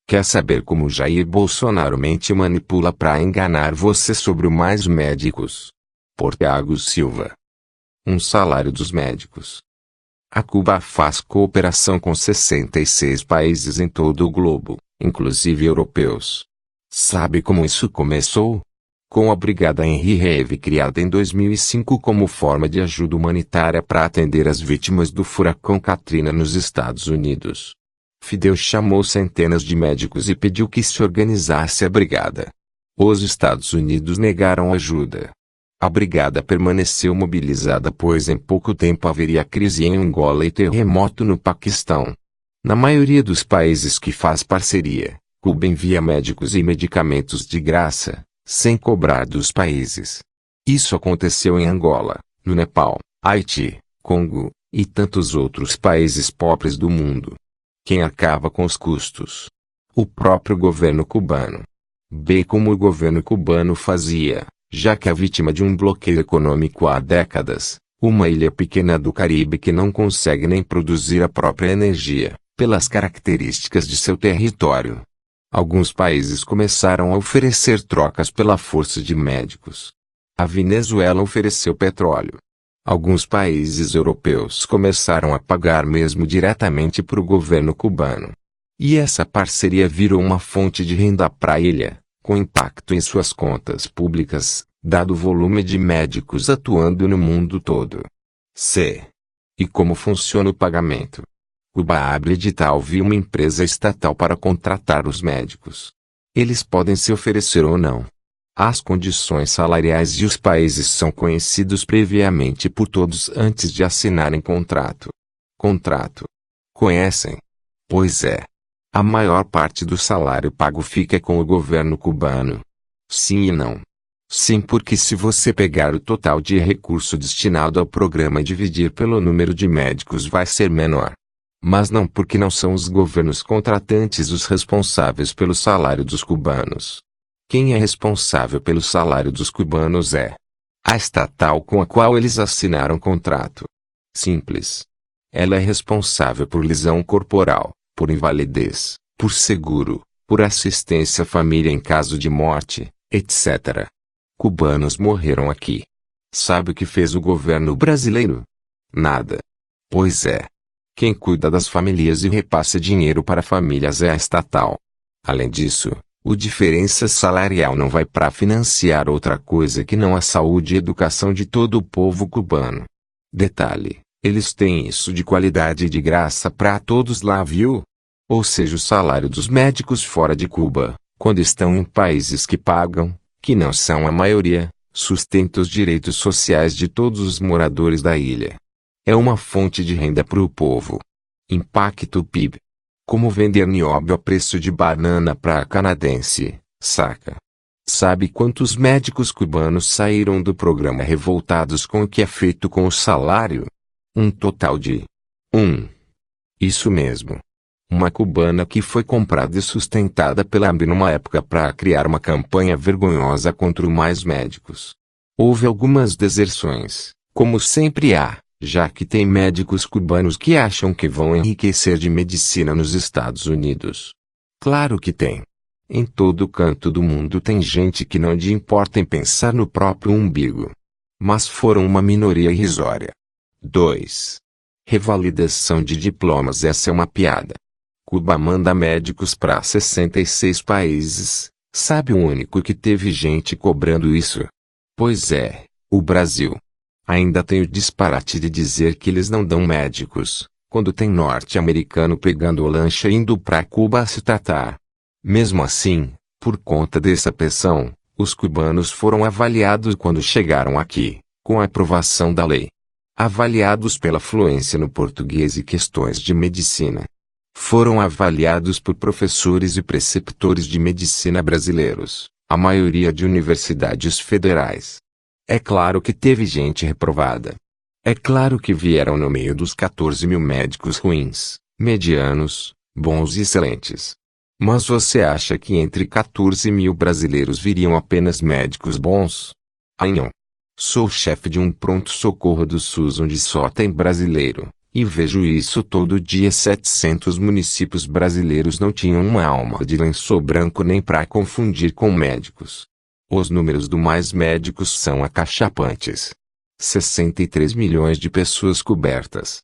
Quer saber como Jair Bolsonaro mente e manipula para enganar você sobre o Mais Médicos? Por Thiago Silva. Um salário dos médicos. A Cuba faz cooperação com 66 países em todo o globo, inclusive europeus. Sabe como isso começou? Com a Brigada Henry Reeve, criada em 2005 como forma de ajuda humanitária para atender as vítimas do furacão Katrina nos Estados Unidos. Fidel chamou centenas de médicos e pediu que se organizasse a brigada. Os Estados Unidos negaram ajuda. A brigada permaneceu mobilizada pois em pouco tempo haveria crise em Angola e terremoto no Paquistão. Na maioria dos países que faz parceria, Cuba envia médicos e medicamentos de graça, sem cobrar dos países. Isso aconteceu em Angola, no Nepal, Haiti, Congo, e tantos outros países pobres do mundo. Quem arcava com os custos? O próprio governo cubano. Bem como o governo cubano fazia, já que é vítima de um bloqueio econômico há décadas, uma ilha pequena do Caribe que não consegue nem produzir a própria energia, pelas características de seu território. Alguns países começaram a oferecer trocas pela força de médicos. A Venezuela ofereceu petróleo. Alguns países europeus começaram a pagar mesmo diretamente para o governo cubano. E essa parceria virou uma fonte de renda para a ilha, com impacto em suas contas públicas, dado o volume de médicos atuando no mundo todo. E como funciona o pagamento? Cuba abre edital via uma empresa estatal para contratar os médicos. Eles podem se oferecer ou não. As condições salariais e os países são conhecidos previamente por todos antes de assinarem contrato. Conhecem? Pois é. A maior parte do salário pago fica com o governo cubano. Sim e não. Sim, porque se você pegar o total de recurso destinado ao programa e dividir pelo número de médicos vai ser menor. Mas não, porque não são os governos contratantes os responsáveis pelo salário dos cubanos. Quem é responsável pelo salário dos cubanos é a estatal com a qual eles assinaram contrato. Simples. Ela é responsável por lesão corporal, por invalidez, por seguro, por assistência à família em caso de morte, etc. Cubanos morreram aqui. Sabe o que fez o governo brasileiro? Nada. Pois é. Quem cuida das famílias e repassa dinheiro para famílias é a estatal. Além disso, o diferença salarial não vai para financiar outra coisa que não a saúde e educação de todo o povo cubano. Detalhe, eles têm isso de qualidade e de graça para todos lá, viu? Ou seja, o salário dos médicos fora de Cuba, quando estão em países que pagam, que não são a maioria, sustenta os direitos sociais de todos os moradores da ilha. É uma fonte de renda para o povo. Impacto PIB. Como vender nióbio a preço de banana para canadense, saca? Sabe quantos médicos cubanos saíram do programa revoltados com o que é feito com o salário? Um total de 1. Isso mesmo. Uma cubana que foi comprada e sustentada pela AMB numa época para criar uma campanha vergonhosa contra o Mais Médicos. Houve algumas deserções, como sempre há. Já que tem médicos cubanos que acham que vão enriquecer de medicina nos Estados Unidos. Claro que tem. Em todo canto do mundo tem gente que não lhe importa em pensar no próprio umbigo. Mas foram uma minoria irrisória. 2. Revalidação de diplomas. Essa é uma piada. Cuba manda médicos para 66 países. Sabe o único que teve gente cobrando isso? Pois é, o Brasil. Ainda tem o disparate de dizer que eles não dão médicos, quando tem norte-americano pegando o lanche e indo pra Cuba se tratar. Mesmo assim, por conta dessa pressão, os cubanos foram avaliados quando chegaram aqui, com a aprovação da lei. Avaliados pela fluência no português e questões de medicina. Foram avaliados por professores e preceptores de medicina brasileiros, a maioria de universidades federais. É claro que teve gente reprovada. É claro que vieram no meio dos 14 mil médicos ruins, medianos, bons e excelentes. Mas você acha que entre 14 mil brasileiros viriam apenas médicos bons? Não. Sou chefe de um pronto-socorro do SUS onde só tem brasileiro, E vejo isso todo dia. 700 municípios brasileiros não tinham uma alma de lençol branco nem para confundir com médicos. Os números do Mais Médicos são acachapantes. 63 milhões de pessoas cobertas.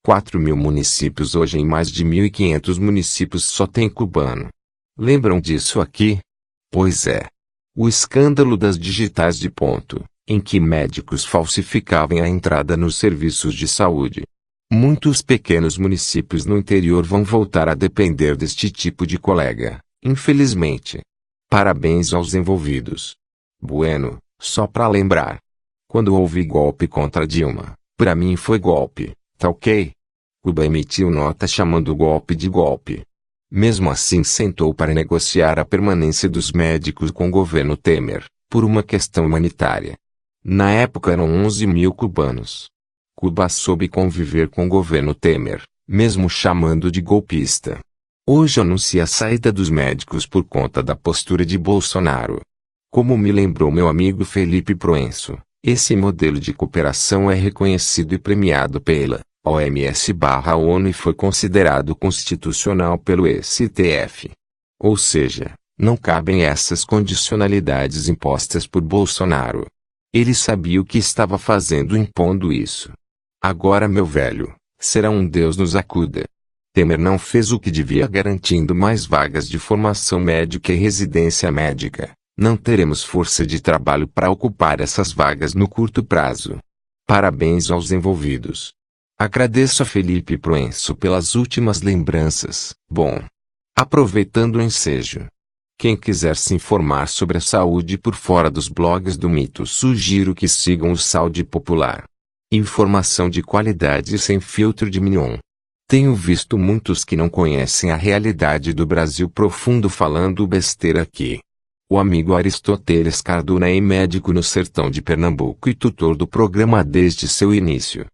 4.000 municípios hoje. Em mais de 1.500 municípios só tem cubano. Lembram disso aqui? Pois é. O escândalo das digitais de ponto, em que médicos falsificavam a entrada nos serviços de saúde. Muitos pequenos municípios no interior vão voltar a depender deste tipo de colega, infelizmente. Parabéns aos envolvidos. Bueno, só para lembrar. Quando houve golpe contra Dilma, para mim foi golpe, tá ok? Cuba emitiu nota chamando o golpe de golpe. Mesmo assim sentou para negociar a permanência dos médicos com o governo Temer, por uma questão humanitária. Na época eram 11.000 cubanos. Cuba soube conviver com o governo Temer, mesmo chamando de golpista. Hoje anuncia a saída dos médicos por conta da postura de Bolsonaro. Como me lembrou meu amigo Felipe Proenço, esse modelo de cooperação é reconhecido e premiado pela OMS/ONU e foi considerado constitucional pelo STF. Ou seja, não cabem essas condicionalidades impostas por Bolsonaro. Ele sabia o que estava fazendo impondo isso. Agora, meu velho, será um Deus nos acuda. Temer não fez o que devia garantindo mais vagas de formação médica e residência médica. Não teremos força de trabalho para ocupar essas vagas no curto prazo. Parabéns aos envolvidos. Agradeço a Felipe Proenço pelas últimas lembranças. Bom, aproveitando o ensejo. Quem quiser se informar sobre a saúde por fora dos blogs do mito, sugiro que sigam o Saúde Popular. Informação de qualidade e sem filtro de mignon. Tenho visto muitos que não conhecem a realidade do Brasil profundo falando besteira aqui. O amigo Aristóteles Cardona é médico no sertão de Pernambuco e tutor do programa desde seu início.